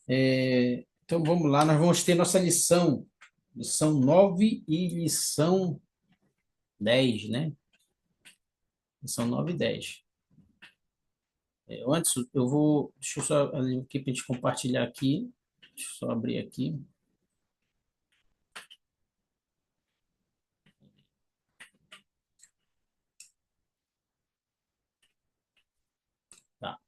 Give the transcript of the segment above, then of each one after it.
Então vamos lá, nós vamos ter nossa lição 9 e lição 10, né? Lição 9 e 10. Antes, deixa eu só aqui para a gente compartilhar aqui, deixa eu só abrir aqui. Tá,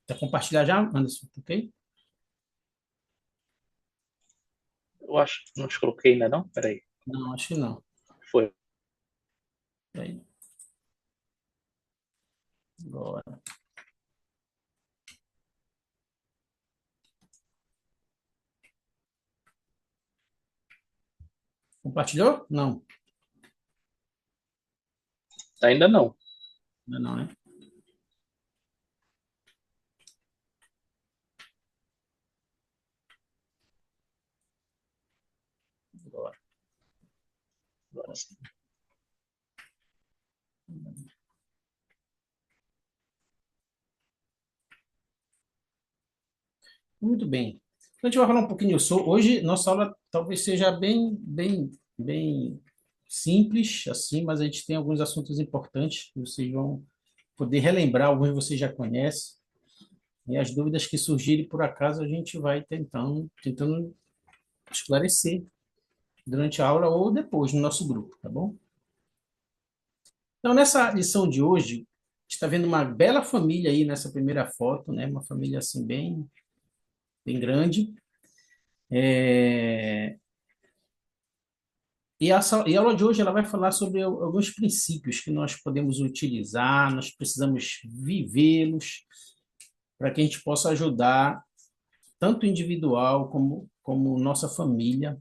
tá compartilhar já, Anderson, ok? Eu acho que não te coloquei ainda não. Peraí. Não, acho que não. Foi. Peraí, agora. Compartilhou? Não, Ainda não. ainda não, né? Agora. Agora sim. Muito bem. Então, a gente vai falar um pouquinho sobre. Hoje, nossa aula talvez seja bem simples, assim, mas a gente tem alguns assuntos importantes que vocês vão poder relembrar, alguns vocês já conhecem, e as dúvidas que surgirem por acaso a gente vai tentando esclarecer durante a aula ou depois no nosso grupo, tá bom? Então, nessa lição de hoje, a gente está vendo uma bela família aí nessa primeira foto, né? Uma família assim bem grande. É, e a aula de hoje ela vai falar sobre alguns princípios que nós podemos utilizar, nós precisamos vivê-los para que a gente possa ajudar tanto o individual como nossa família,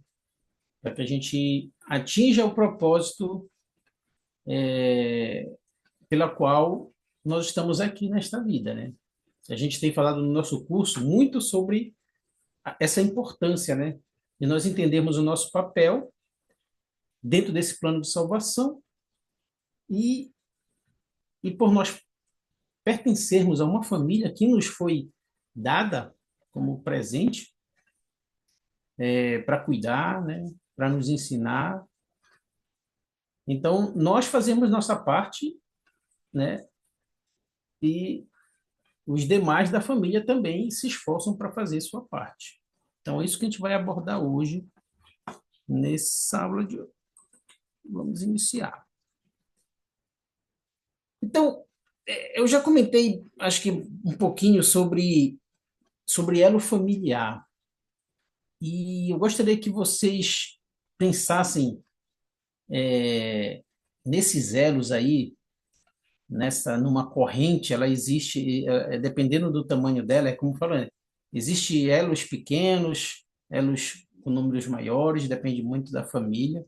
para que a gente atinja o propósito pela qual nós estamos aqui nesta vida, né? A gente tem falado no nosso curso muito sobre essa importância, né? De nós entendermos o nosso papel dentro desse plano de salvação e, e por nós pertencermos a uma família que nos foi dada como presente para cuidar, né? Para nos ensinar. Então, nós fazemos nossa parte, né? E os demais da família também se esforçam para fazer sua parte. Então, é isso que a gente vai abordar hoje nessa aula de hoje. Vamos iniciar. Então, eu já comentei, acho que um pouquinho sobre elo familiar. E eu gostaria que vocês pensassem nesses elos aí, numa corrente, ela existe, dependendo do tamanho dela, é como falando, existe elos pequenos, elos com números maiores, depende muito da família.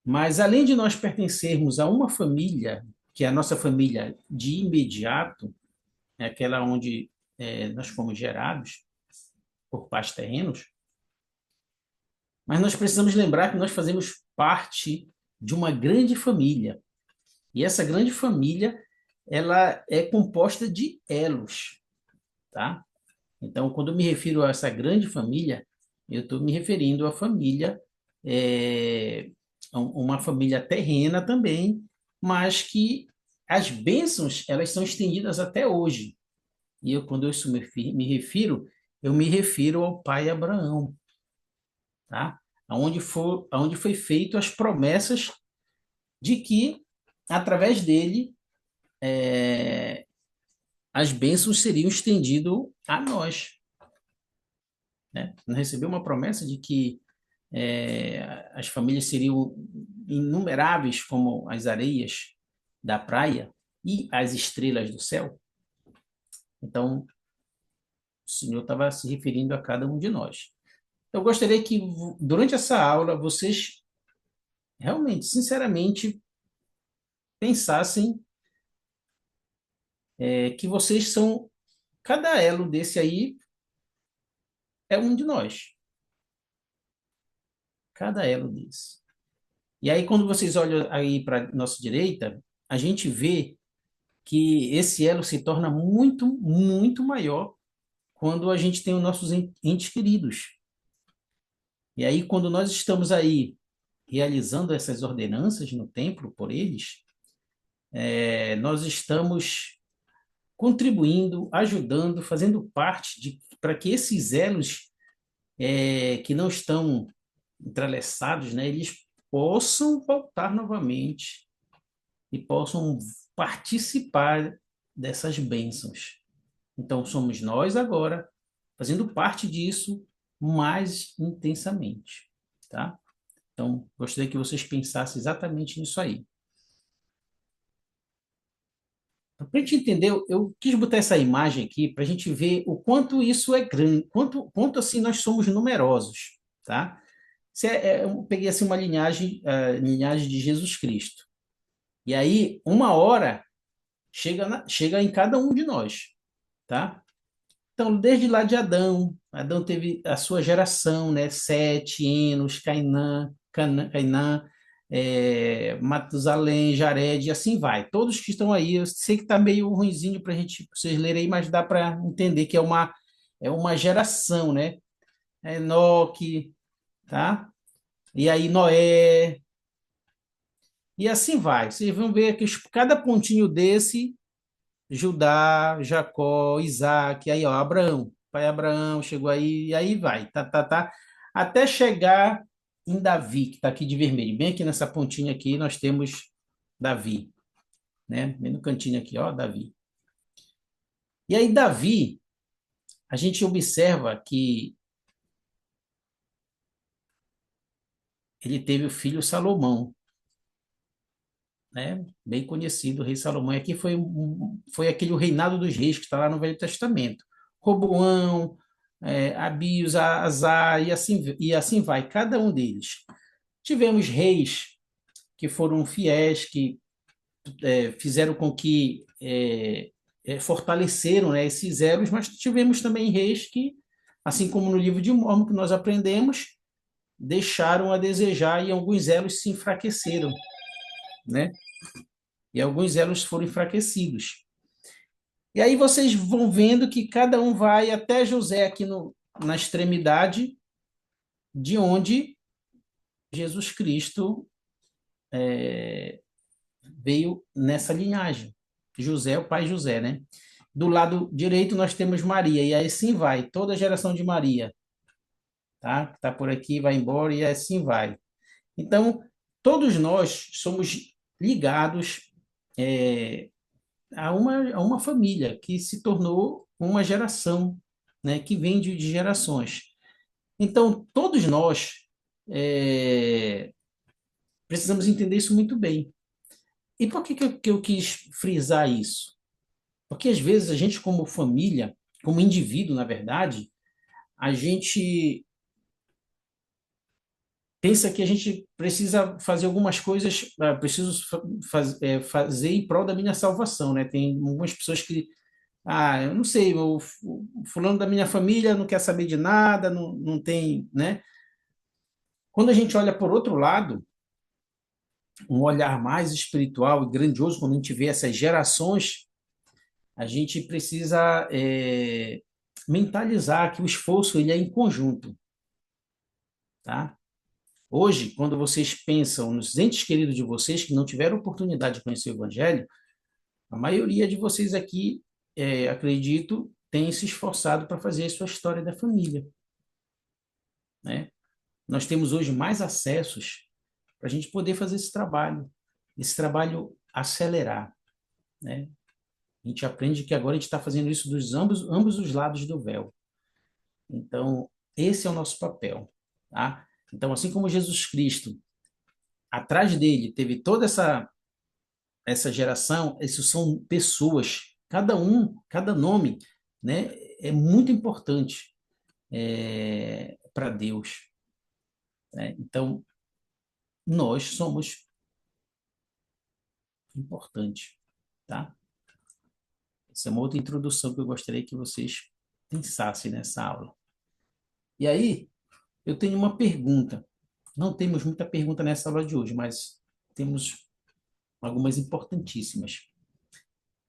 Mas além de nós pertencermos a uma família, que é a nossa família de imediato, é aquela onde nós fomos gerados por pais terrenos, mas nós precisamos lembrar que nós fazemos parte de uma grande família. E essa grande família, ela é composta de elos, tá? Então, quando eu me refiro a essa grande família, eu estou me referindo à família, uma família terrena também, mas que as bênçãos, elas são estendidas até hoje. E eu, quando eu isso me refiro, eu me refiro ao pai Abraão, tá? Aonde foi feito as promessas de que, através dele, as bênçãos seriam estendidas a nós, né? Não recebeu uma promessa de que as famílias seriam inumeráveis como as areias da praia e as estrelas do céu. Então, o Senhor estava se referindo a cada um de nós. Eu gostaria que, durante essa aula, vocês realmente, sinceramente, pensassem que vocês são, cada elo desse aí é um de nós. Cada elo desse. E aí, quando vocês olham aí para nossa direita, a gente vê que esse elo se torna muito, muito maior quando a gente tem os nossos entes queridos. E aí, quando nós estamos aí realizando essas ordenanças no templo por eles, nós estamos contribuindo, ajudando, fazendo parte de para que esses elos que não estão entrelaçados, né, eles possam voltar novamente e possam participar dessas bênçãos. Então, somos nós agora fazendo parte disso mais intensamente, tá? Então, gostaria que vocês pensassem exatamente nisso aí. Para a gente entender, eu quis botar essa imagem aqui para a gente ver o quanto isso é grande, quanto assim nós somos numerosos, tá? Eu peguei assim uma linhagem, linhagem de Jesus Cristo. E aí, uma hora chega em cada um de nós, tá? Então, desde lá de Adão, Adão teve a sua geração, né? Sete, Enos, Cainã, Matusalém, Jared, e assim vai. Todos que estão aí, eu sei que está meio ruinzinho para gente vocês lerem aí, mas dá para entender que é uma geração, né? Enoque, tá? E aí Noé, e assim vai. Vocês vão ver que cada pontinho desse Judá, Jacó, Isaac, aí ó, Abraão, pai Abraão, chegou aí, e aí vai, até chegar em Davi, que está aqui de vermelho. Bem aqui nessa pontinha aqui, nós temos Davi, né? Bem no cantinho aqui, ó, Davi. E aí, Davi, a gente observa que ele teve o filho Salomão, né? Bem conhecido, o rei Salomão. E aqui foi aquele reinado dos reis que está lá no Velho Testamento. Roboão, Abias, Azar, e assim vai, cada um deles. Tivemos reis que foram fiéis, que fizeram com que fortaleceram, né, esses elos, mas tivemos também reis que, assim como no livro de Mórmon que nós aprendemos, deixaram a desejar e alguns elos se enfraqueceram, né? E alguns elos foram enfraquecidos. E aí vocês vão vendo que cada um vai até José aqui na extremidade de onde Jesus Cristo veio nessa linhagem. José, o pai José, né? Do lado direito nós temos Maria, e aí assim vai, toda a geração de Maria, tá? Que tá por aqui, vai embora, e assim vai. Então, todos nós somos ligados a uma família que se tornou uma geração, né? Que vem de gerações. Então, todos nós precisamos entender isso muito bem. E por que eu quis frisar isso? Porque às vezes a gente, como família, como indivíduo, na verdade, a gente pensa que a gente precisa fazer algumas coisas, preciso fazer em prol da minha salvação, né? Tem algumas pessoas que, eu não sei, o fulano da minha família não quer saber de nada, não tem, né? Quando a gente olha por outro lado, um olhar mais espiritual e grandioso, quando a gente vê essas gerações, a gente precisa mentalizar que o esforço ele é em conjunto, tá? Hoje, quando vocês pensam nos entes queridos de vocês que não tiveram oportunidade de conhecer o Evangelho, a maioria de vocês aqui, acredito, tem se esforçado para fazer a sua história da família, né? Nós temos hoje mais acessos para a gente poder fazer esse trabalho acelerar, né? A gente aprende que agora a gente está fazendo isso dos ambos os lados do véu. Então, esse é o nosso papel, tá? Então, assim como Jesus Cristo, atrás dele teve toda essa geração, esses são pessoas, cada nome, né, é muito importante para Deus, né? Então, nós somos importantes, tá? Essa é uma outra introdução que eu gostaria que vocês pensassem nessa aula. E aí, eu tenho uma pergunta. Não temos muita pergunta nessa aula de hoje, mas temos algumas importantíssimas.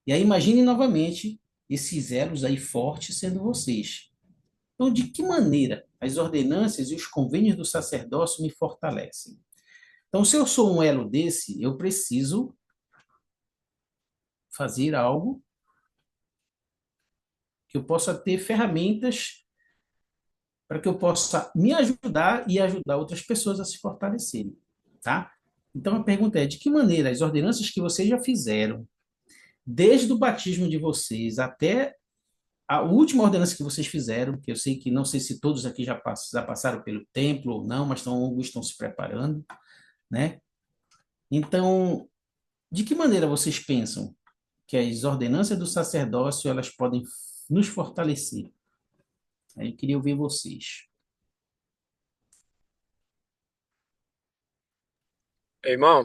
E aí imagine novamente esses elos aí fortes sendo vocês. Então, de que maneira as ordenanças e os convênios do sacerdócio me fortalecem? Então, se eu sou um elo desse, eu preciso fazer algo que eu possa ter ferramentas para que eu possa me ajudar e ajudar outras pessoas a se fortalecerem, tá? Então, a pergunta é, de que maneira as ordenanças que vocês já fizeram, desde o batismo de vocês até a última ordenança que vocês fizeram, que eu sei que não sei se todos aqui já passaram pelo templo ou não, mas alguns estão se preparando, né? Então, de que maneira vocês pensam que as ordenanças do sacerdócio elas podem nos fortalecer? Aí eu queria ouvir vocês. Irmão,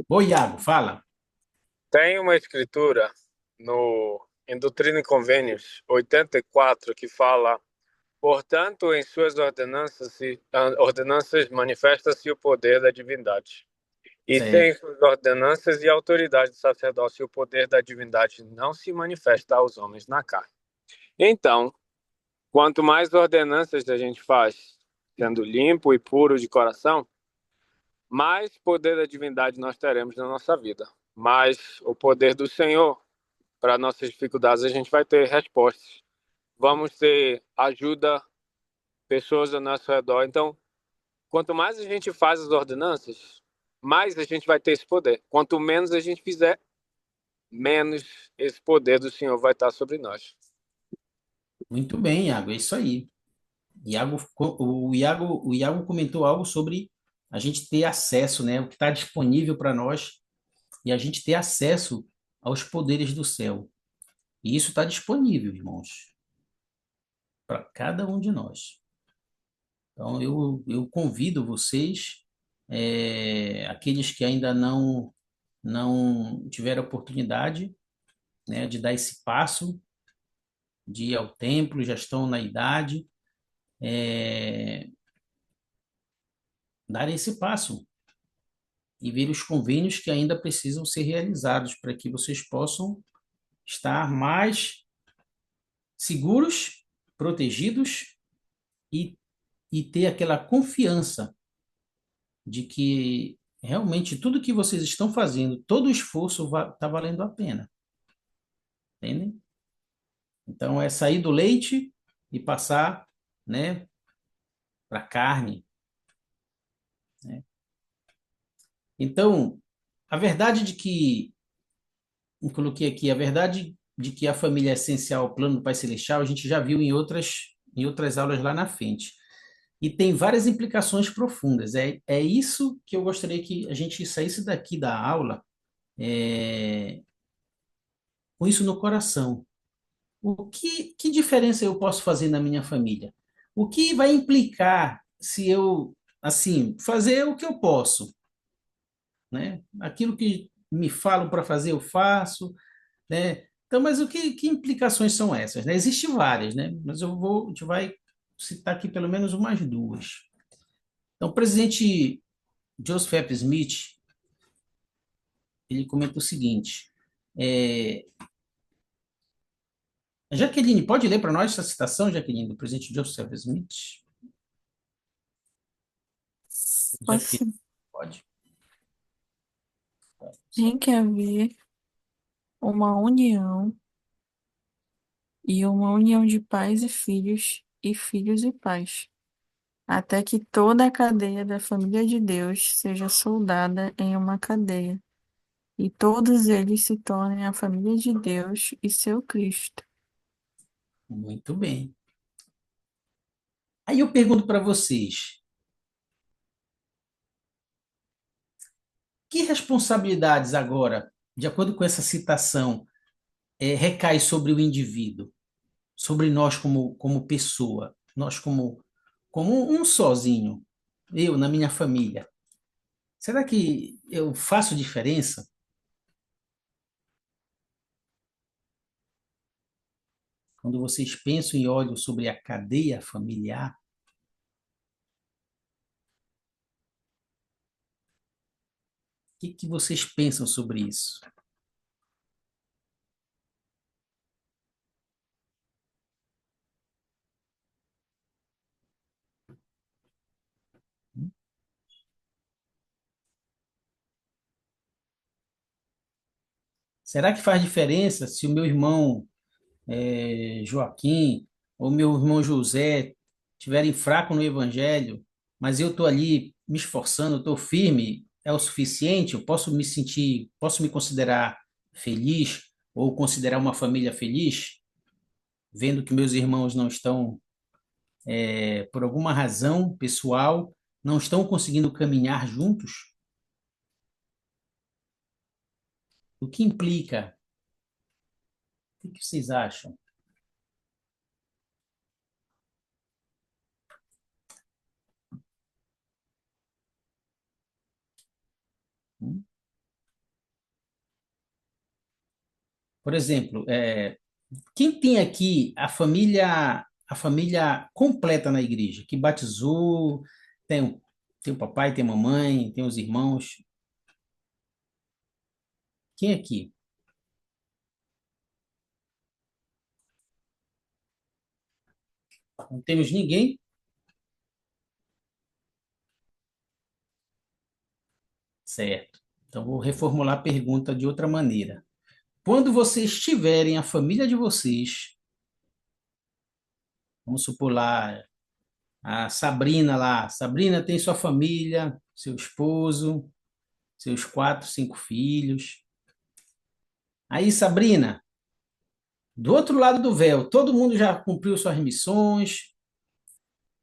Oi, Iago, fala. tem uma escritura no em Doutrina e Convênios 84 que fala: portanto, em suas ordenanças manifesta-se o poder da divindade. E sem Certo. suas ordenanças e autoridade do sacerdócio, o poder da divindade não se manifesta aos homens na carne. Então, quanto mais ordenanças a gente faz, sendo limpo e puro de coração, mais poder da divindade nós teremos na nossa vida. Mas o poder do Senhor, para nossas dificuldades, a gente vai ter respostas. Vamos ter ajuda, pessoas ao nosso redor. Então, quanto mais a gente faz as ordenanças, mais a gente vai ter esse poder. Quanto menos a gente fizer, menos esse poder do Senhor vai estar sobre nós. Muito bem, Iago, é isso aí. O Iago comentou algo sobre a gente ter acesso, né? O que está disponível para nós e a gente ter acesso aos poderes do céu. E isso está disponível, irmãos, para cada um de nós. Então, eu convido vocês, aqueles que ainda não tiveram oportunidade, né, de dar esse passo, de ir ao templo, já estão na idade, dar esse passo e ver os convênios que ainda precisam ser realizados para que vocês possam estar mais seguros, protegidos e, e ter aquela confiança de que realmente tudo que vocês estão fazendo, todo o esforço está valendo a pena, entendem? Então é sair do leite e passar, né, para a carne, né? Então, a verdade de que, eu coloquei aqui, a verdade de que a família é essencial ao plano do Pai Celestial, a gente já viu em outras aulas lá na frente. E tem várias implicações profundas. É isso que eu gostaria que a gente saísse daqui da aula com isso no coração. Que diferença eu posso fazer na minha família? O que vai implicar se eu, assim, fazer o que eu posso, né? Aquilo que me falam para fazer, eu faço, né? Então, mas que implicações são essas, né? Existem várias, né? Mas a gente vai citar aqui pelo menos umas duas. Então, o presidente Joseph F. Smith, ele comenta o seguinte, é, Jaqueline, pode ler para nós essa citação, Jaqueline, do presidente Joseph Smith? Jaqueline, Assim, pode. tem que haver uma união e uma união de pais e filhos e pais, até que toda a cadeia da família de Deus seja soldada em uma cadeia, e todos eles se tornem a família de Deus e seu Cristo. Muito bem. Aí eu pergunto para vocês, que responsabilidades agora, de acordo com essa citação, recai sobre o indivíduo, sobre nós como pessoa, nós como um sozinho, eu na minha família? Será que eu faço diferença? Quando vocês pensam e olham sobre a cadeia familiar, que vocês pensam sobre isso? Será que faz diferença se o meu irmão Joaquim ou meu irmão José estiverem fracos no Evangelho, mas eu estou ali me esforçando, estou firme, é o suficiente? Eu posso me sentir, posso me considerar feliz ou considerar uma família feliz, vendo que meus irmãos não estão, por alguma razão pessoal, não estão conseguindo caminhar juntos? O que implica? O que vocês acham? Por exemplo, quem tem aqui a família completa na igreja, que batizou, tem o papai, tem a mamãe, tem os irmãos. Quem aqui? Não temos ninguém? Certo. Então, vou reformular a pergunta de outra maneira. Quando vocês tiverem a família de vocês, vamos supor lá, a Sabrina lá, Sabrina tem sua família, seu esposo, seus 4, 5 filhos. Aí, Sabrina, do outro lado do véu, todo mundo já cumpriu suas missões.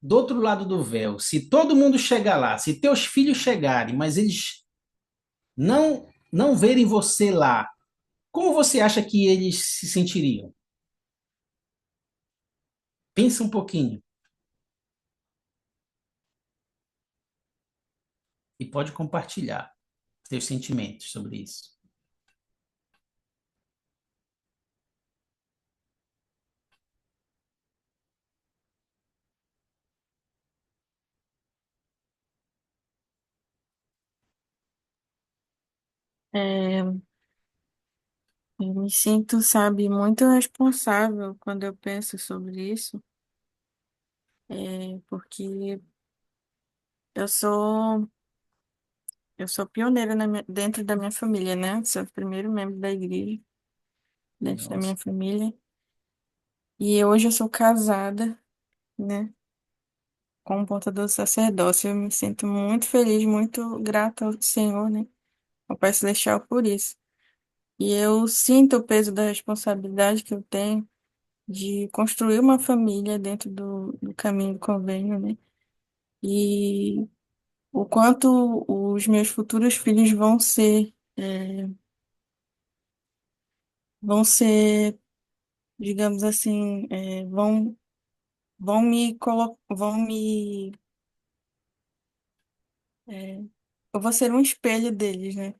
Do outro lado do véu, se todo mundo chegar lá, se teus filhos chegarem, mas eles não verem você lá, como você acha que eles se sentiriam? Pensa um pouquinho e pode compartilhar teus sentimentos sobre isso. É, eu me sinto, sabe, muito responsável quando eu penso sobre isso, porque eu sou, eu sou pioneira dentro da minha família, né? Sou o primeiro membro da igreja dentro da Nossa, minha família. E hoje eu sou casada, né, com um portador do sacerdócio. Eu me sinto muito feliz, muito grata ao Senhor, né, ao Pai Celestial por isso. E eu sinto o peso da responsabilidade que eu tenho de construir uma família dentro do caminho do convênio, né? E o quanto os meus futuros filhos vão ser, digamos assim, vão me, é, eu vou ser um espelho deles, né?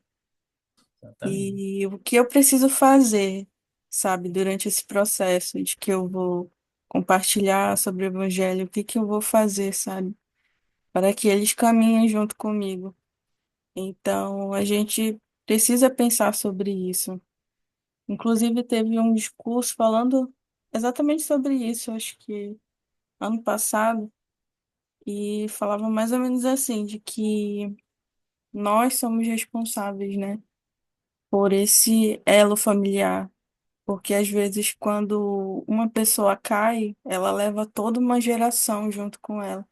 exatamente. E o que eu preciso fazer, sabe, durante esse processo de que eu vou compartilhar sobre o Evangelho, o que que eu vou fazer, sabe, para que eles caminhem junto comigo. Então, a gente precisa pensar sobre isso. Inclusive, teve um discurso falando exatamente sobre isso, acho que ano passado, e falava mais ou menos assim, de que nós somos responsáveis, né, por esse elo familiar. Porque às vezes, quando uma pessoa cai, ela leva toda uma geração junto com ela.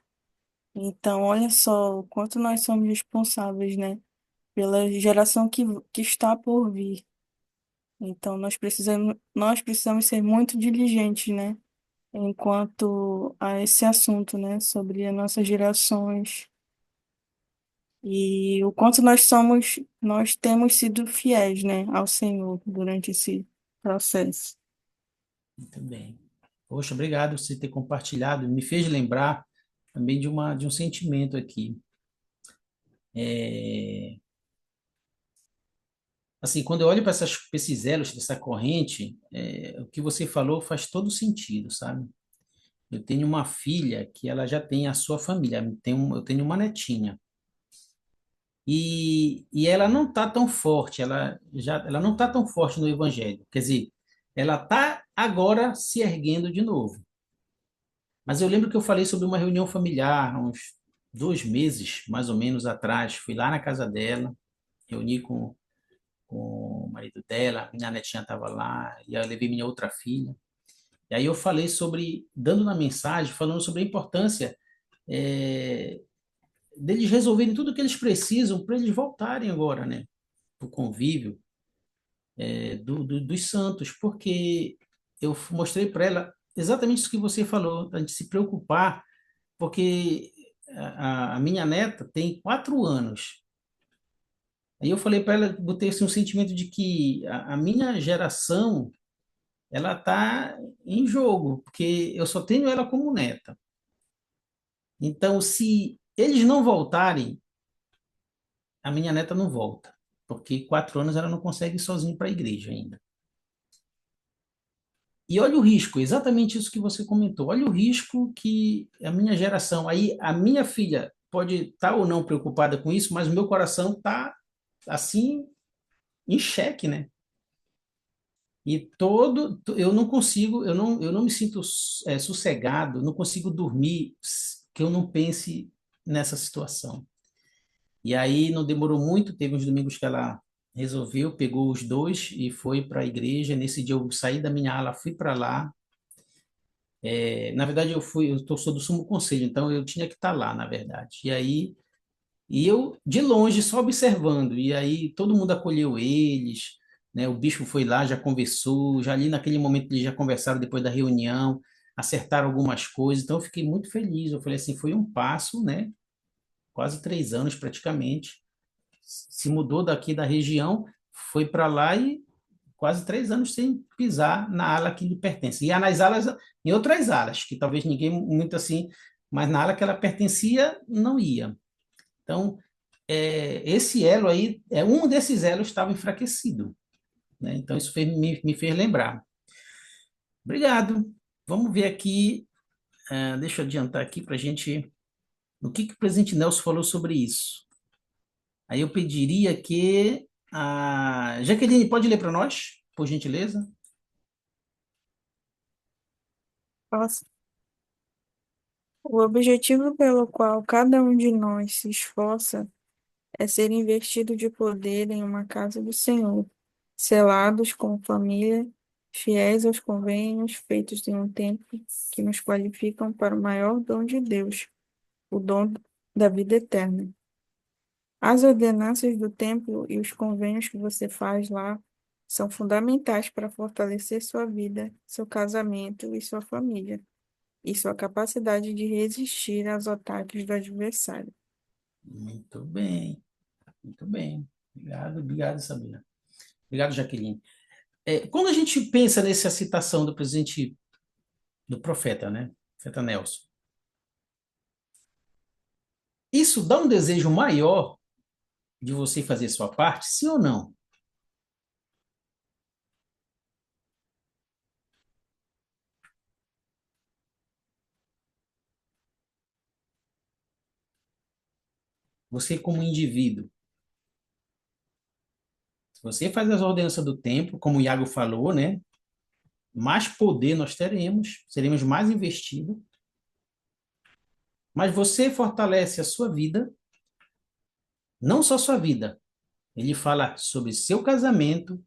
Então, olha só o quanto nós somos responsáveis, né? Pela geração que está por vir. Então, nós precisamos ser muito diligentes, né? Enquanto a esse assunto, né? Sobre as nossas gerações. E o quanto nós temos sido fiéis, né? Ao Senhor durante esse processo. Muito bem. Poxa, obrigado por você ter compartilhado. Me fez lembrar também de um sentimento aqui. É, assim, quando eu olho para esses elos dessa corrente, o que você falou faz todo sentido, sabe? Eu tenho uma filha que ela já tem a sua família, eu tenho uma netinha. e ela não está tão forte, ela não está tão forte no Evangelho. Quer dizer, ela está agora se erguendo de novo. Mas eu lembro que eu falei sobre uma reunião familiar, há uns 2 meses, mais ou menos, atrás. Fui lá na casa dela, reuni com o marido dela, minha netinha estava lá, e aí eu levei minha outra filha. E aí eu falei sobre, dando na mensagem, falando sobre a importância é, deles resolverem tudo o que eles precisam para eles voltarem agora, né? O convívio dos santos, porque eu mostrei para ela exatamente isso que você falou, a gente se preocupar, porque a minha neta tem 4 anos. Aí eu falei para ela, botei assim, um sentimento de que a minha geração ela está em jogo, porque eu só tenho ela como neta. Então, se eles não voltarem, a minha neta não volta, porque 4 anos ela não consegue ir sozinha para a igreja ainda. E olha o risco, exatamente isso que você comentou. Olha o risco que a minha geração, aí a minha filha pode estar ou não preocupada com isso, mas o meu coração está assim em xeque, né? E eu não consigo, eu não me sinto sossegado, não consigo dormir que eu não pense nessa situação. E aí não demorou muito, teve uns domingos que ela resolveu, pegou os dois e foi para a igreja. Nesse dia eu saí da minha ala, fui para lá. Na verdade sou do Sumo Conselho, então eu tinha que estar lá, na verdade. E eu de longe só observando. E aí todo mundo acolheu eles, né? O bispo foi lá, já conversou, já ali naquele momento eles já conversaram depois da reunião, acertaram algumas coisas. Então eu fiquei muito feliz. Eu falei assim, foi um passo, né? Quase 3 anos praticamente se mudou daqui da região, foi para lá e quase 3 anos sem pisar na ala que lhe pertence. Ia nas alas, em outras alas, que talvez ninguém muito assim, mas na ala que ela pertencia, não ia. Então, esse elo aí, um desses elos estava enfraquecido, né? Então, isso me fez lembrar. Obrigado. Vamos ver aqui, deixa eu adiantar aqui para a gente, o que o presidente Nelson falou sobre isso. Aí eu pediria que a Jaqueline pode ler para nós, por gentileza? Nossa, o objetivo pelo qual cada um de nós se esforça é ser investido de poder em uma casa do Senhor, selados com família, fiéis aos convênios feitos em um tempo que nos qualificam para o maior dom de Deus, o dom da vida eterna. As ordenanças do templo e os convênios que você faz lá são fundamentais para fortalecer sua vida, seu casamento e sua família, e sua capacidade de resistir aos ataques do adversário. Muito bem, muito bem. Obrigado, obrigado, Sabina. Obrigado, Jaqueline. Quando a gente pensa nessa citação do presidente, do profeta, né? Profeta Nelson, isso dá um desejo maior de você fazer sua parte, sim ou não? Você como indivíduo, se você faz as ordenanças do templo, como o Iago falou, né? Mais poder nós teremos, seremos mais investidos, mas você fortalece a sua vida, não só sua vida, ele fala sobre seu casamento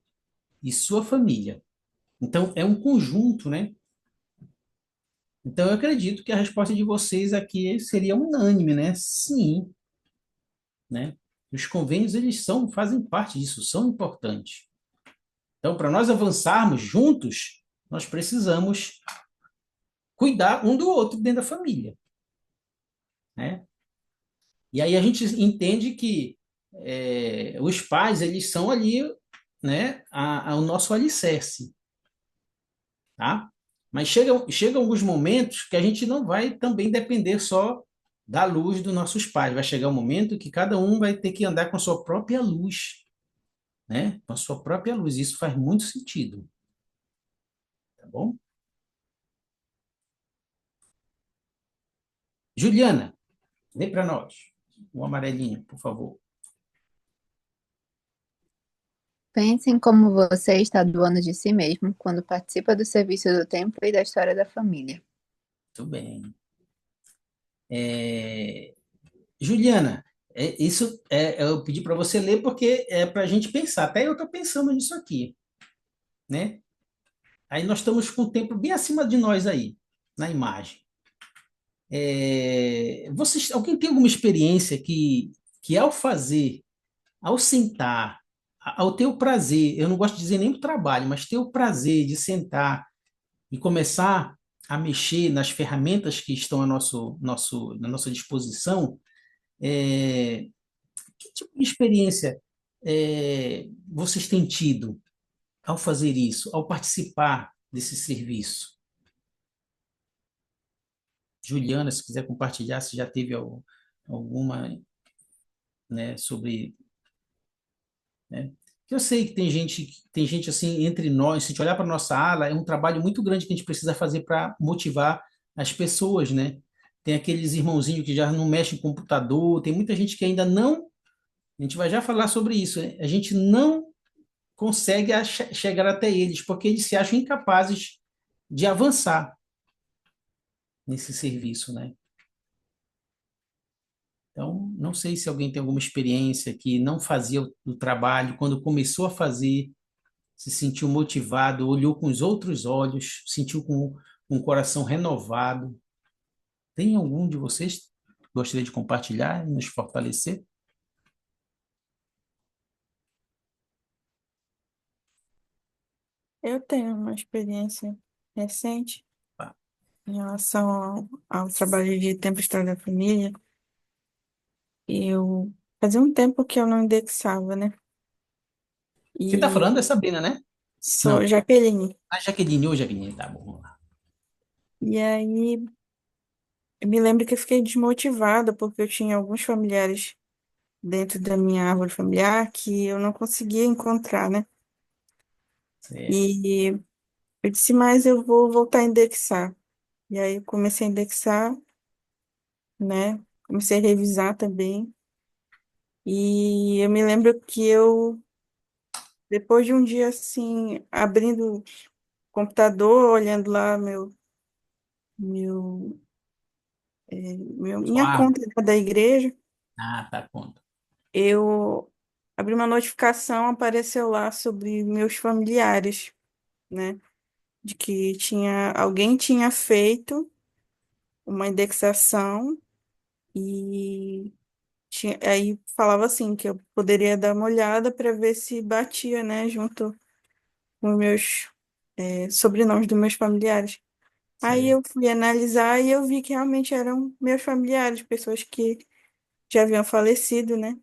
e sua família. Então, é um conjunto, né? Então, eu acredito que a resposta de vocês aqui seria unânime, né? Sim, né? Os convênios, fazem parte disso, são importantes. Então, para nós avançarmos juntos, nós precisamos cuidar um do outro dentro da família, né? E aí a gente entende que os pais, eles são ali, né, o nosso alicerce, tá? Mas chegam alguns momentos que a gente não vai também depender só da luz dos nossos pais. Vai chegar um momento que cada um vai ter que andar com a sua própria luz, né? Com a sua própria luz. Isso faz muito sentido, tá bom? Juliana, lê para nós o amarelinho, por favor. Pense em como você está doando de si mesmo quando participa do serviço do templo e da história da família. Muito bem. É, Juliana, eu pedi para você ler porque é para a gente pensar. Até eu estou pensando nisso aqui, né? Aí nós estamos com o tempo bem acima de nós aí, na imagem. Alguém tem alguma experiência que ao fazer, ao sentar, ao ter o prazer, eu não gosto de dizer nem o trabalho, mas ter o prazer de sentar e começar a mexer nas ferramentas que estão na nossa disposição, é, que tipo de experiência vocês têm tido ao fazer isso, ao participar desse serviço? Juliana, se quiser compartilhar, se já teve alguma, né, sobre, né? Que eu sei que tem gente assim entre nós, se a gente olhar para nossa ala, é um trabalho muito grande que a gente precisa fazer para motivar as pessoas, né? Tem aqueles irmãozinhos que já não mexem em computador, tem muita gente que ainda não, a gente vai já falar sobre isso, né? A gente não consegue chegar até eles, porque eles se acham incapazes de avançar nesse serviço, né? Então, não sei se alguém tem alguma experiência que não fazia o trabalho, quando começou a fazer, se sentiu motivado, olhou com os outros olhos, sentiu com o coração renovado. Tem algum de vocês que gostaria de compartilhar e nos fortalecer? Eu tenho uma experiência recente Ah, em relação ao trabalho de tempo e história da família. Eu fazia um tempo que eu não indexava, né? quem está E falando é Sabrina, né? sou Não. Jaqueline. A Jaqueline, ou Jaqueline, tá bom, vamos lá. E aí eu me lembro que eu fiquei desmotivada porque eu tinha alguns familiares dentro da minha árvore familiar que eu não conseguia encontrar, né? Certo. E eu disse, mas eu vou voltar a indexar. E aí eu comecei a indexar, né? Comecei a revisar também. E eu me lembro que depois de um dia assim, abrindo o computador, olhando lá meu, Sua minha árvore. conta da igreja, Ah, tá, conta. eu abri uma notificação, apareceu lá sobre meus familiares, né? De que alguém tinha feito uma indexação e aí falava assim que eu poderia dar uma olhada para ver se batia, né, junto com os meus sobrenomes dos meus familiares. Aí Certo. eu fui analisar e eu vi que realmente eram meus familiares, pessoas que já haviam falecido, né?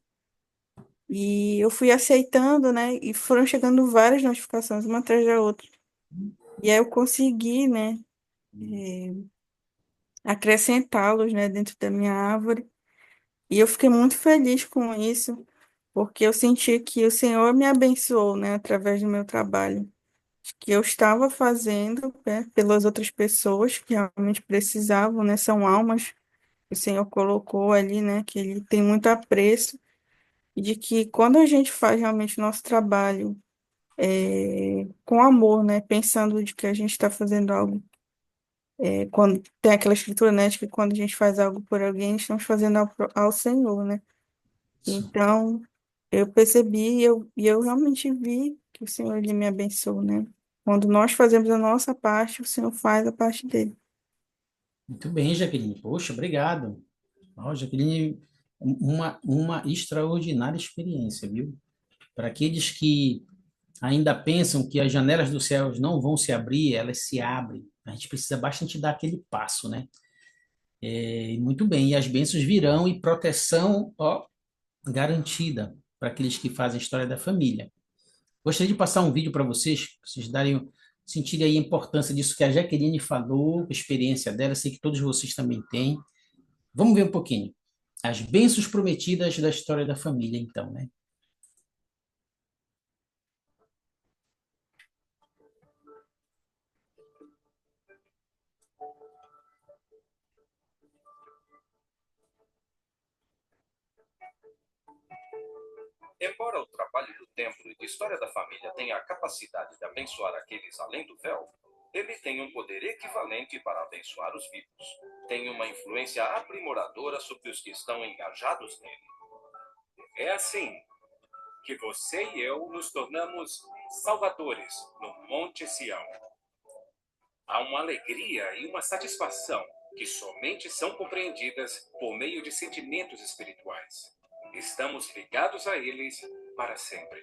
E eu fui aceitando, né? E foram chegando várias notificações, uma atrás da outra. E aí eu consegui, né, acrescentá-los, né, dentro da minha árvore. E eu fiquei muito feliz com isso, porque eu senti que o Senhor me abençoou, né, através do meu trabalho, que eu estava fazendo, né, pelas outras pessoas que realmente precisavam, né, são almas que o Senhor colocou ali, né, que Ele tem muito apreço, e de que quando a gente faz realmente o nosso trabalho com amor, né, pensando de que a gente está fazendo algo, quando tem aquela escritura, né, de que quando a gente faz algo por alguém, estamos fazendo ao Senhor, né? Isso. Então, eu percebi e eu realmente vi que o Senhor ele me abençoou, né? Quando nós fazemos a nossa parte, o Senhor faz a parte dele. Muito bem, Jaqueline. Poxa, obrigado. Ó, Jaqueline, uma extraordinária experiência, viu? Para aqueles que ainda pensam que as janelas dos céus não vão se abrir, elas se abrem. A gente precisa bastante dar aquele passo, né? Muito bem, e as bênçãos virão e proteção, ó, garantida para aqueles que fazem a história da família. Gostaria de passar um vídeo para vocês sentirem aí a importância disso que a Jaqueline falou, a experiência dela, sei que todos vocês também têm. Vamos ver um pouquinho. As bênçãos prometidas da história da família, então, né? Embora o trabalho do templo e de história da família tenha a capacidade de abençoar aqueles além do véu, ele tem um poder equivalente para abençoar os vivos. Tem uma influência aprimoradora sobre os que estão engajados nele. É assim que você e eu nos tornamos salvadores no Monte Sião. Há uma alegria e uma satisfação que somente são compreendidas por meio de sentimentos espirituais. Estamos ligados a eles para sempre.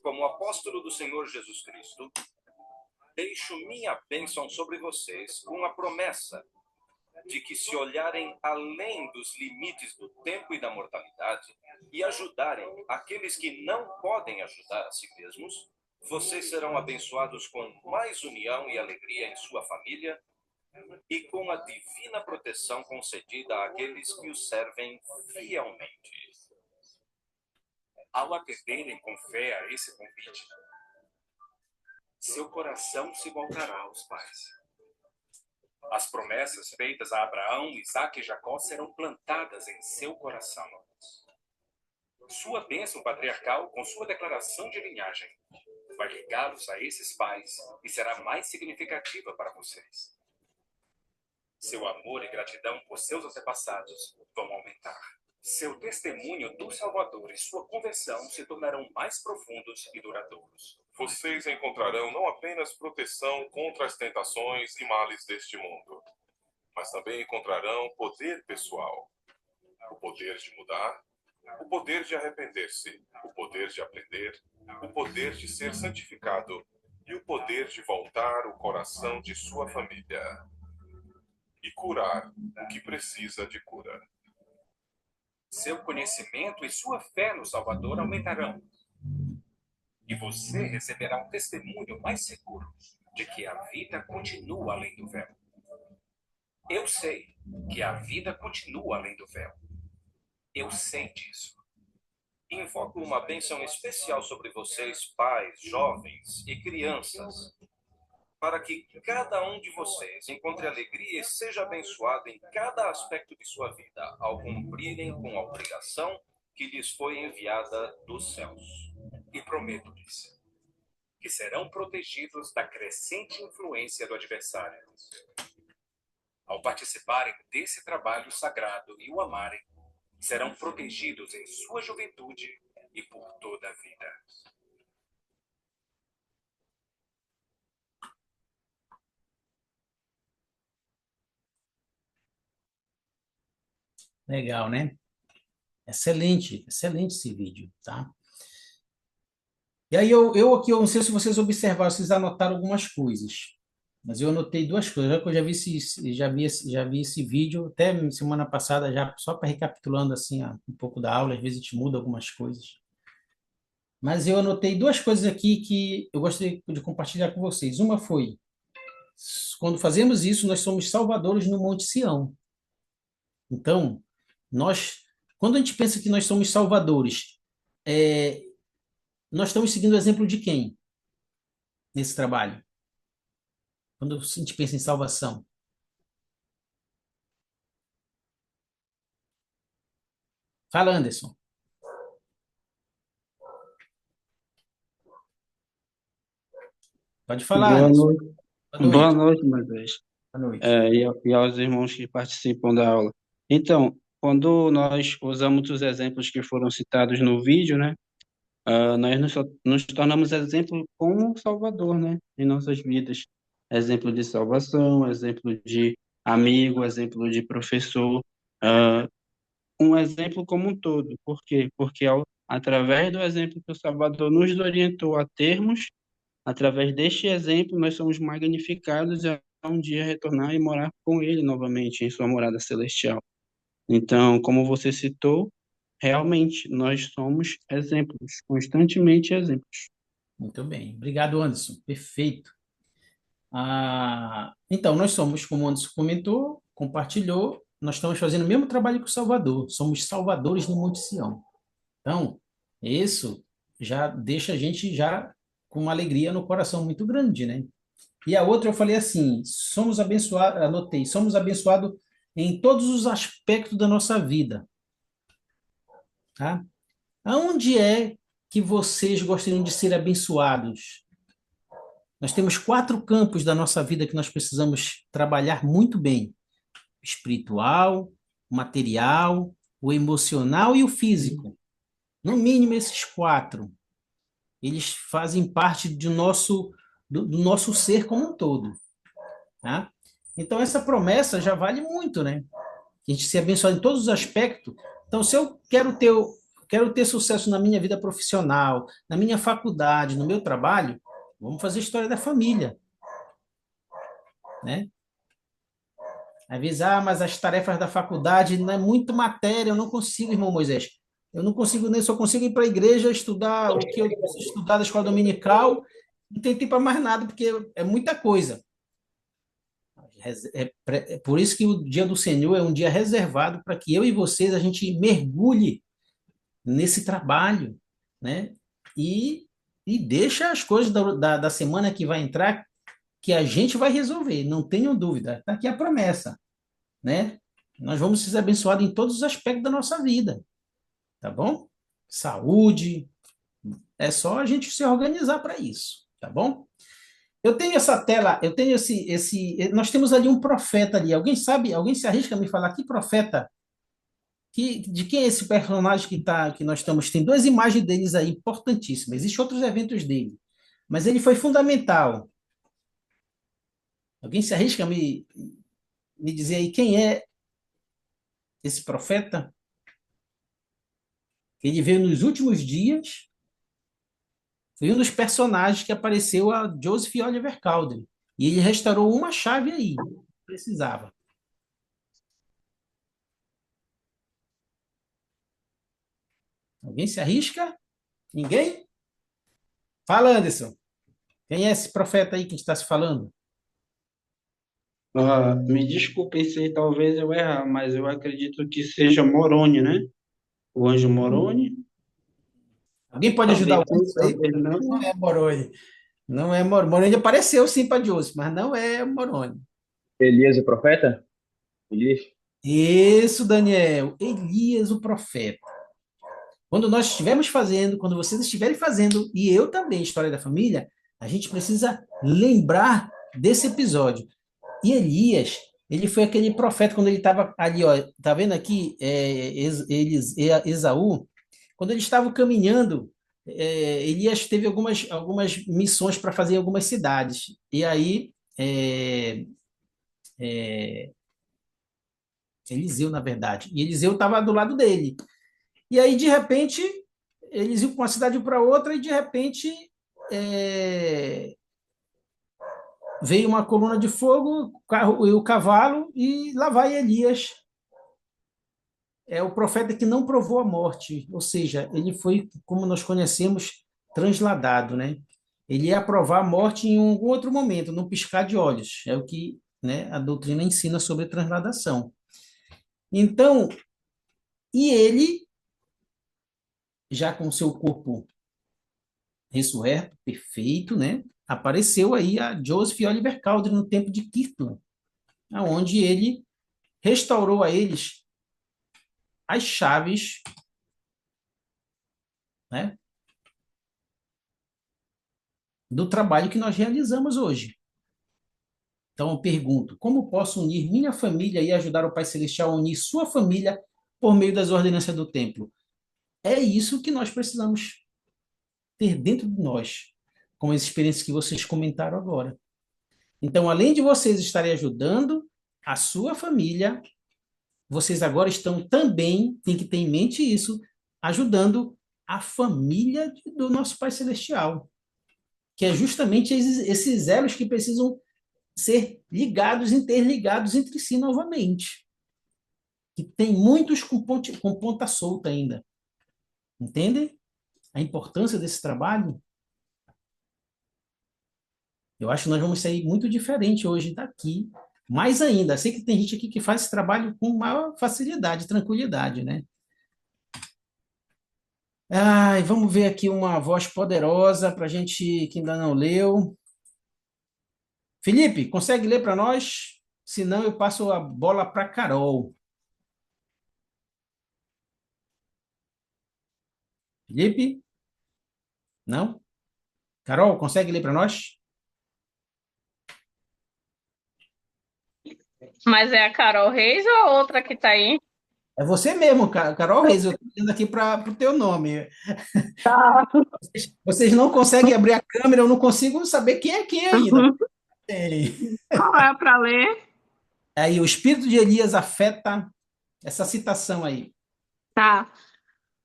Como apóstolo do Senhor Jesus Cristo, deixo minha bênção sobre vocês com a promessa de que, se olharem além dos limites do tempo e da mortalidade e ajudarem aqueles que não podem ajudar a si mesmos, vocês serão abençoados com mais união e alegria em sua família e com a divina proteção concedida àqueles que os servem fielmente. Ao atenderem com fé a esse convite, seu coração se voltará aos pais. As promessas feitas a Abraão, Isaque e Jacó serão plantadas em seu coração. Sua bênção patriarcal, com sua declaração de linhagem, vai ligá-los a esses pais e será mais significativa para vocês. Seu amor e gratidão por seus antepassados vão aumentar. Seu testemunho do Salvador e sua conversão se tornarão mais profundos e duradouros. Vocês encontrarão não apenas proteção contra as tentações e males deste mundo, mas também encontrarão poder pessoal, o poder de mudar, o poder de arrepender-se, o poder de aprender, o poder de ser santificado e o poder de voltar o coração de sua família e curar o que precisa de cura. Seu conhecimento e sua fé no Salvador aumentarão. E você receberá um testemunho mais seguro de que a vida continua além do véu. Eu sei que a vida continua além do véu. Eu sei disso. Invoco uma bênção especial sobre vocês, pais, jovens e crianças, para que cada um de vocês encontre alegria e seja abençoado em cada aspecto de sua vida, ao cumprirem com a obrigação que lhes foi enviada dos céus. E prometo-lhes que serão protegidos da crescente influência do adversário. Ao participarem desse trabalho sagrado e o amarem, serão protegidos em sua juventude e por toda a vida. Legal, né? Excelente, excelente esse vídeo, tá? E aí eu aqui, eu não sei se vocês observaram, vocês anotaram algumas coisas, mas eu anotei duas coisas. Já que eu já vi esse vídeo, até semana passada, já só para recapitulando assim, ó, um pouco da aula, às vezes a gente muda algumas coisas. Mas eu anotei duas coisas aqui que eu gostaria de compartilhar com vocês. Uma foi, quando fazemos isso, nós somos salvadores no Monte Sião. Então, quando a gente pensa que nós somos salvadores, nós estamos seguindo o exemplo de quem nesse trabalho? Quando a gente pensa em salvação. Fala, Anderson. Pode falar, Boa Anderson. noite, Boa boa noite. noite, Moisés, Boa noite. e aos irmãos que participam da aula. Então, quando nós usamos os exemplos que foram citados no vídeo, né, nós nos tornamos exemplo como Salvador, né, em nossas vidas. Exemplo de salvação, exemplo de amigo, exemplo de professor, ah, um exemplo como um todo. Por quê? Porque através do exemplo que o Salvador nos orientou a termos, através deste exemplo, nós somos magnificados a um dia retornar e morar com Ele novamente em sua morada celestial. Então, como você citou, realmente nós somos exemplos, constantemente exemplos. Muito bem. Obrigado, Anderson. Perfeito. Então, nós somos, como o Anderson comentou, compartilhou, nós estamos fazendo o mesmo trabalho que o Salvador. Somos salvadores no Monte Sião. Então, isso já deixa a gente já com uma alegria no coração muito grande, né? E a outra eu falei assim, somos abençoados, anotei, somos abençoados em todos os aspectos da nossa vida. tá? Aonde é que vocês gostariam de ser abençoados? Nós temos 4 campos da nossa vida que nós precisamos trabalhar muito bem: espiritual, o material, o emocional e o físico. No mínimo esses 4. Eles fazem parte do nosso ser como um todo, tá? Então essa promessa já vale muito, né? A gente ser abençoado em todos os aspectos. Então, se eu quero ter sucesso na minha vida profissional, na minha faculdade, no meu trabalho, vamos fazer história da família, né? Às vezes, mas as tarefas da faculdade não é muito matéria, eu não consigo, irmão Moisés. Eu não consigo, nem só consigo ir para a igreja estudar o que eu preciso estudar da escola dominical, não tem tempo para mais nada, porque é muita coisa. É por isso que o dia do Senhor é um dia reservado para que eu e vocês a gente mergulhe nesse trabalho, né? E, e deixa as coisas da semana que vai entrar que a gente vai resolver, não tenham dúvida. Está aqui a promessa, né? Nós vamos ser abençoados em todos os aspectos da nossa vida, tá bom? Saúde, é só a gente se organizar para isso, tá bom? Eu tenho essa tela, eu tenho nós temos ali um profeta ali. Alguém sabe? Alguém se arrisca a me falar que profeta? De quem é esse personagem que nós estamos? Tem 2 imagens deles aí importantíssimas. Existem outros eventos dele, mas ele foi fundamental. Alguém se arrisca a me dizer aí quem é esse profeta? Ele veio nos últimos dias, foi um dos personagens que apareceu a Joseph Oliver Cowdery. E ele restaurou uma chave aí, precisava. Alguém se arrisca? Ninguém? Fala, Anderson. Quem é esse profeta aí que está se falando? Me desculpem se talvez eu errar, mas eu acredito que seja Moroni, né? O anjo Moroni. Alguém pode ajudar Talvez o sim, Anderson aí? talvez não. Não é Moroni. Não é Moroni. Moroni apareceu sim para Joseph, mas não é Moroni. Elias, o profeta? Elias? Isso, Daniel. Elias, o profeta. Quando nós estivermos fazendo, quando vocês estiverem fazendo, e eu também, História da Família, a gente precisa lembrar desse episódio. E Elias, ele foi aquele profeta quando ele estava ali, ó, tá vendo aqui, Esaú, quando eles estavam caminhando, Elias teve algumas missões para fazer em algumas cidades. E aí, Eliseu, na verdade, e Eliseu estava do lado dele. E aí, de repente, eles iam para uma cidade para outra e, de repente, é, veio uma coluna de fogo, o cavalo, e lá vai Elias. É o profeta que não provou a morte, ou seja, ele foi, como nós conhecemos, transladado, né? Ele ia provar a morte em algum outro momento, num piscar de olhos. É o que, né, a doutrina ensina sobre transladação. Então, e ele, já com seu corpo ressurreto, perfeito, né? Apareceu aí a Joseph Oliver Cowdery no tempo de Kirtland, onde ele restaurou a eles as chaves, né, do trabalho que nós realizamos hoje. Então eu pergunto, como posso unir minha família e ajudar o Pai Celestial a unir sua família por meio das ordenanças do templo? É isso que nós precisamos ter dentro de nós, com as experiências que vocês comentaram agora. Então, além de vocês estarem ajudando a sua família, vocês agora estão também, tem que ter em mente isso, ajudando a família do nosso Pai Celestial, que é justamente esses elos que precisam ser ligados, interligados entre si novamente. Que tem muitos com ponta solta ainda. Entendem a importância desse trabalho? Eu acho que nós vamos sair muito diferente hoje daqui. Mais ainda, sei que tem gente aqui que faz esse trabalho com maior facilidade, tranquilidade, né? Ai, vamos ver aqui uma voz poderosa para a gente que ainda não leu. Felipe, consegue ler para nós? Senão eu passo a bola para Carol. Felipe? Não? Carol, consegue ler para nós? Mas é a Carol Reis ou a outra que tá aí? É você mesmo, Carol Reis. Eu estou olhando aqui para o teu nome. Tá. Vocês não conseguem abrir a câmera, eu não consigo saber quem é quem ainda. Ei. Qual é para ler? Aí, o espírito de Elias afeta essa citação aí. Tá.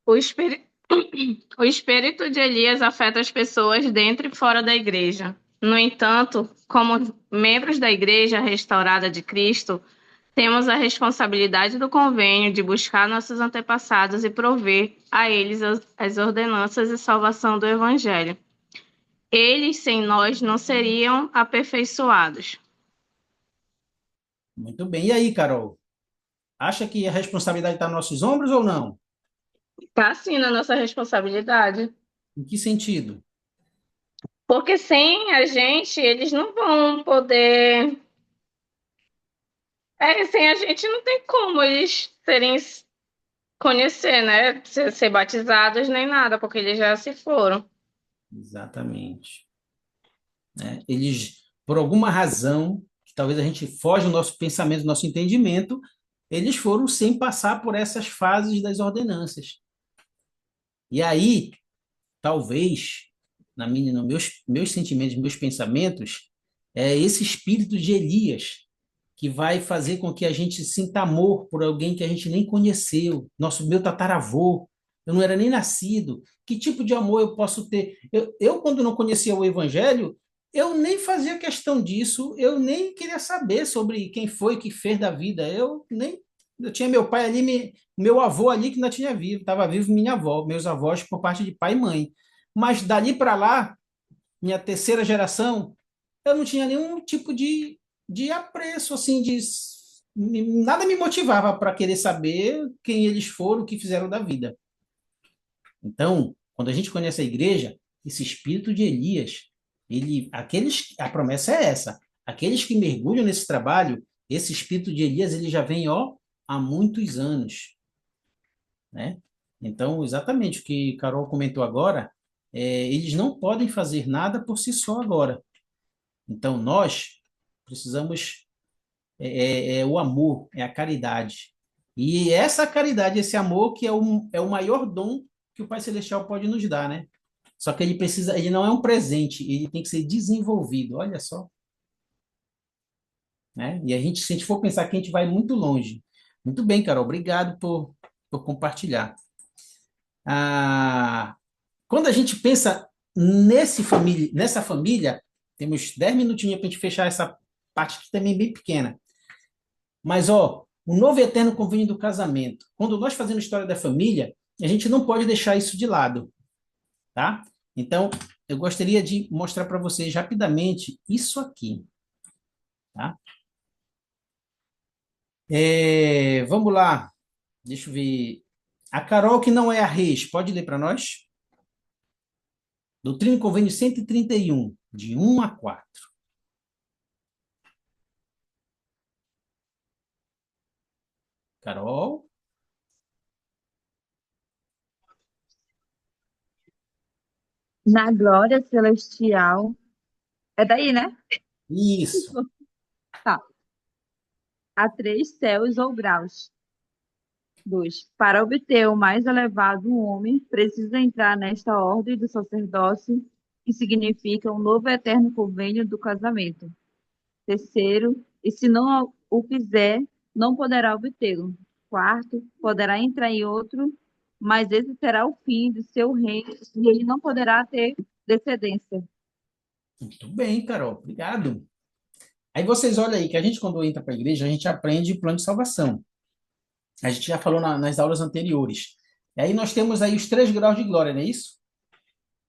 O espírito, o espírito de Elias afeta as pessoas dentro e fora da igreja. No entanto, como membros da igreja restaurada de Cristo, temos a responsabilidade do convênio de buscar nossos antepassados e prover a eles as ordenanças e salvação do Evangelho. Eles, sem nós, não seriam aperfeiçoados. Muito bem. E aí, Carol? Acha que a responsabilidade está nos nossos ombros ou não? Tá sim na nossa responsabilidade. Em que sentido? Porque sem a gente, eles não vão poder. Sem a gente não tem como eles serem conhecer, né? Ser batizados nem nada, porque eles já se foram. Exatamente. Né? Eles, por alguma razão, que talvez a gente foge do nosso pensamento, do nosso entendimento, eles foram sem passar por essas fases das ordenanças. E aí, talvez, nos meus sentimentos, meus pensamentos, é esse espírito de Elias que vai fazer com que a gente sinta amor por alguém que a gente nem conheceu, meu tataravô, eu não era nem nascido. Que tipo de amor eu posso ter? Quando não conhecia o Evangelho, eu nem fazia questão disso, eu nem queria saber sobre quem foi que fez da vida. Eu tinha meu pai ali, meu avô ali que ainda tinha vivo, estava vivo minha avó, meus avós por parte de pai e mãe. Mas dali para lá, minha terceira geração, eu não tinha nenhum tipo de apreço, assim, nada me motivava para querer saber quem eles foram, o que fizeram da vida. Então, quando a gente conhece a igreja, esse espírito de Elias, a promessa é essa, aqueles que mergulham nesse trabalho, esse espírito de Elias, ele já vem, há muitos anos, né? Então, exatamente o que Carol comentou agora, eles não podem fazer nada por si só agora. Então, nós precisamos, o amor, é a caridade. E essa caridade, esse amor, que é o maior dom que o Pai Celestial pode nos dar, né? Só que ele não é um presente, ele tem que ser desenvolvido, olha só. Né? E se a gente for pensar que a gente vai muito longe. Muito bem, Carol, obrigado por compartilhar. Quando a gente pensa nessa família, temos 10 minutinhos para a gente fechar essa parte que também é bem pequena. Mas, o novo e eterno convênio do casamento. Quando nós fazemos história da família, a gente não pode deixar isso de lado, tá? Então, eu gostaria de mostrar para vocês rapidamente isso aqui, tá? Vamos lá. Deixa eu ver. A Carol, que não é a Reis, pode ler para nós? Doutrina e Convênio 131, de 1 a 4. Carol? Na glória celestial. É daí, né? Isso. Tá. Há 3 céus ou graus. 2. Para obter o mais elevado, um homem precisa entrar nesta ordem do sacerdócio, que significa um novo e eterno convênio do casamento. 3. E se não o fizer, não poderá obtê-lo. 4. Poderá entrar em outro, mas esse será o fim de seu reino e ele não poderá ter descendência. Muito bem, Carol. Obrigado. Aí vocês olham aí que a gente, quando entra para a igreja, a gente aprende o plano de salvação. A gente já falou nas aulas anteriores. E aí nós temos aí os 3 graus de glória, não é isso?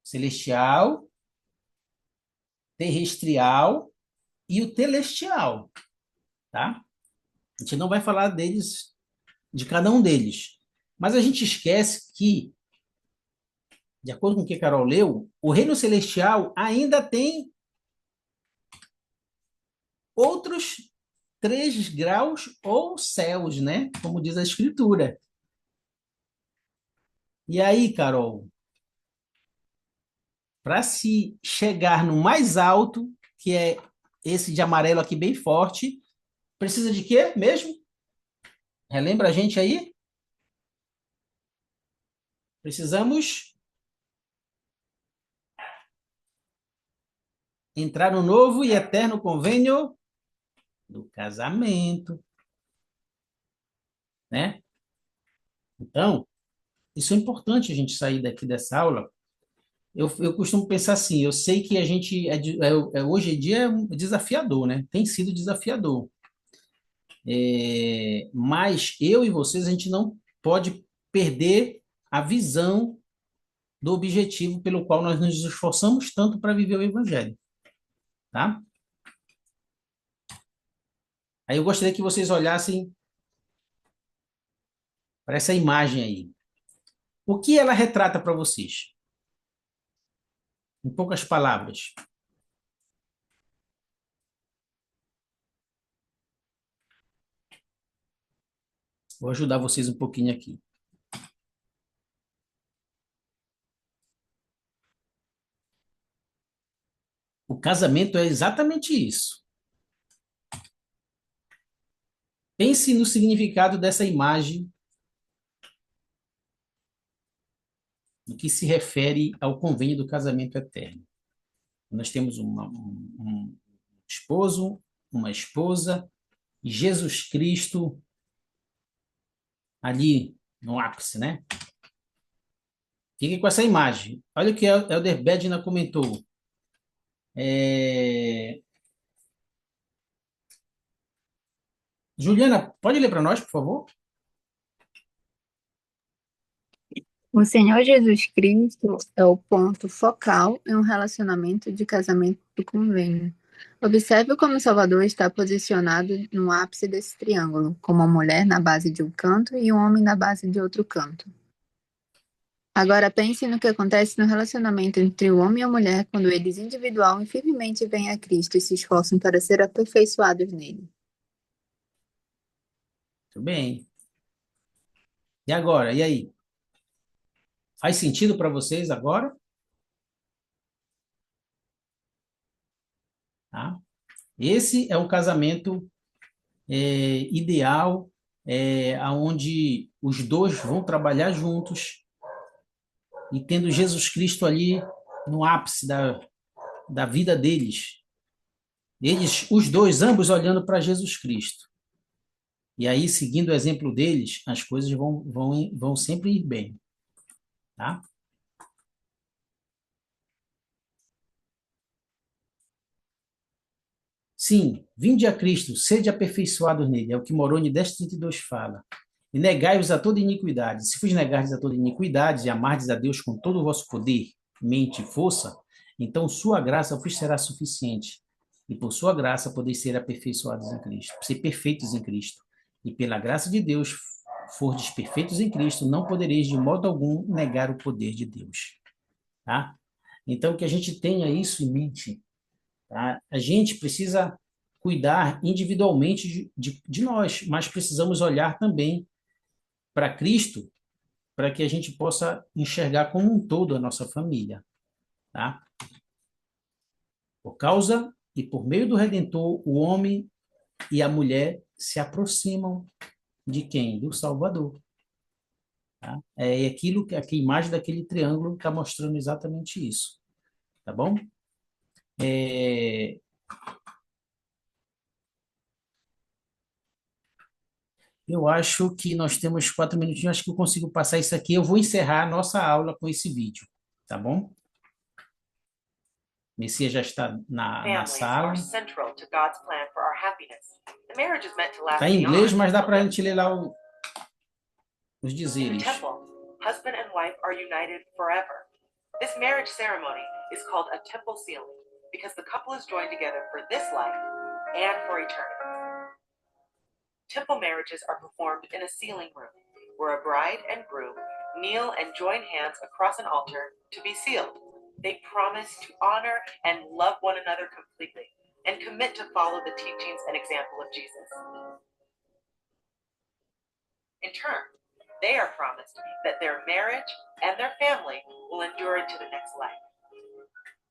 Celestial, terrestrial e o telestial, tá? A gente não vai falar deles, de cada um deles. Mas a gente esquece que, de acordo com o que a Carol leu, o reino celestial ainda tem outros 3 graus ou céus, né? Como diz a Escritura. E aí, Carol, para se chegar no mais alto, que é esse de amarelo aqui bem forte, precisa de quê mesmo? Relembra a gente aí? Precisamos entrar no novo e eterno convênio do casamento, né? Então, isso é importante a gente sair daqui dessa aula. Eu costumo pensar assim, eu sei que a gente, hoje em dia é desafiador, né? Tem sido desafiador. Mas eu e vocês, a gente não pode perder a visão do objetivo pelo qual nós nos esforçamos tanto para viver o Evangelho, tá? Aí eu gostaria que vocês olhassem para essa imagem aí. O que ela retrata para vocês? Em poucas palavras. Vou ajudar vocês um pouquinho aqui. O casamento é exatamente isso. Pense no significado dessa imagem no que se refere ao convênio do casamento eterno. Nós temos um esposo, uma esposa, e Jesus Cristo ali no ápice, né? Fique com essa imagem. Olha o que Elder Bedna comentou. Juliana, pode ler para nós, por favor? O Senhor Jesus Cristo é o ponto focal em um relacionamento de casamento do convênio. Observe como o Salvador está posicionado no ápice desse triângulo, como a mulher na base de um canto e o homem na base de outro canto. Agora pense no que acontece no relacionamento entre o homem e a mulher quando eles individual e firmemente vêm a Cristo e se esforçam para ser aperfeiçoados nele. Muito bem. E agora? E aí? Faz sentido para vocês agora? Tá? Esse é um casamento ideal, onde os dois vão trabalhar juntos e tendo Jesus Cristo ali no ápice da vida deles. Eles, os dois, ambos olhando para Jesus Cristo. E aí, seguindo o exemplo deles, as coisas vão sempre ir bem. Tá? Sim, vinde a Cristo, sede aperfeiçoados nele, é o que Moroni 10:32 fala. E negai-vos a toda iniquidade. Se vos negardes a toda iniquidade e amardes a Deus com todo o vosso poder, mente e força, então sua graça vos será suficiente. E por sua graça podeis ser aperfeiçoados em Cristo, ser perfeitos em Cristo. E pela graça de Deus, fordes perfeitos em Cristo, não podereis de modo algum negar o poder de Deus. Tá? Então, que a gente tenha isso em mente. Tá? A gente precisa cuidar individualmente de nós, mas precisamos olhar também para Cristo, para que a gente possa enxergar como um todo a nossa família. Tá? Por causa e por meio do Redentor, o homem e a mulher se aproximam de quem? Do Salvador. Tá? É aquilo que a imagem daquele triângulo está mostrando exatamente isso. Tá bom? Eu acho que nós temos 4 minutinhos, acho que eu consigo passar isso aqui. Eu vou encerrar a nossa aula com esse vídeo, tá bom? Messias já está na sala. Está em inglês, mas dá para a gente ler lá os dizeres. Husband and wife are united forever. This marriage ceremony is called a temple sealing because the couple is joined together for this life and for eternity. Temple marriages are performed in a sealing room where a bride and groom kneel and join hands across an altar to be sealed. They promise to honor and love one another completely and commit to follow the teachings and example of Jesus. In turn, they are promised that their marriage and their family will endure into the next life.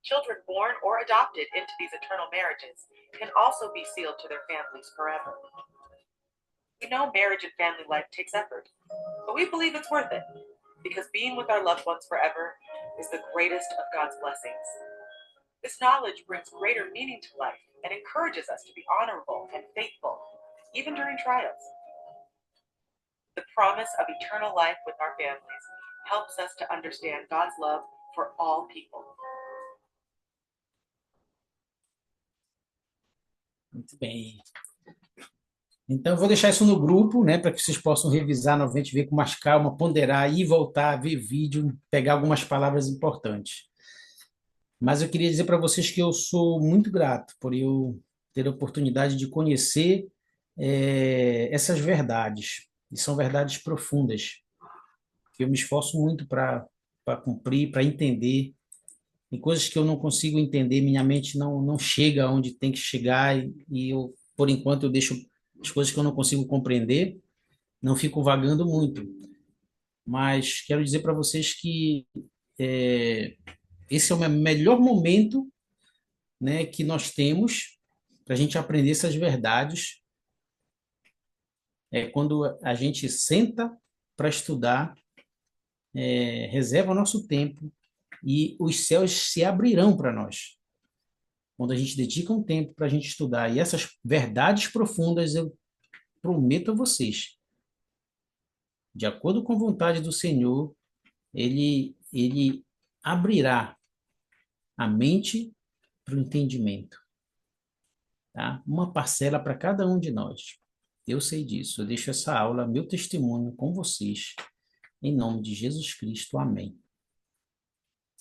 Children born or adopted into these eternal marriages can also be sealed to their families forever. We know marriage and family life takes effort, but we believe it's worth it because being with our loved ones forever is the greatest of God's blessings. This knowledge brings greater meaning to life and encourages us to be honorable and faithful, even during trials. The promise of eternal life with our families helps us to understand God's love for all people. Muito bem. Então, eu vou deixar isso no grupo, né, para que vocês possam revisar novamente, ver com mais calma, ponderar e voltar, ver vídeo, pegar algumas palavras importantes. Mas eu queria dizer para vocês que eu sou muito grato por eu ter a oportunidade de conhecer essas verdades, e são verdades profundas, que eu me esforço muito para cumprir, para entender. Tem coisas que eu não consigo entender, minha mente não chega onde tem que chegar, e eu, por enquanto, eu deixo as coisas que eu não consigo compreender, não fico vagando muito. Mas quero dizer para vocês que esse é o melhor momento, né, que nós temos para a gente aprender essas verdades. É quando a gente senta para estudar, reserva o nosso tempo e os céus se abrirão para nós. Quando a gente dedica um tempo para a gente estudar. E essas verdades profundas, eu prometo a vocês, de acordo com a vontade do Senhor, Ele abrirá a mente para o entendimento. Tá? Uma parcela para cada um de nós. Eu sei disso. Eu deixo essa aula, meu testemunho com vocês. Em nome de Jesus Cristo. Amém.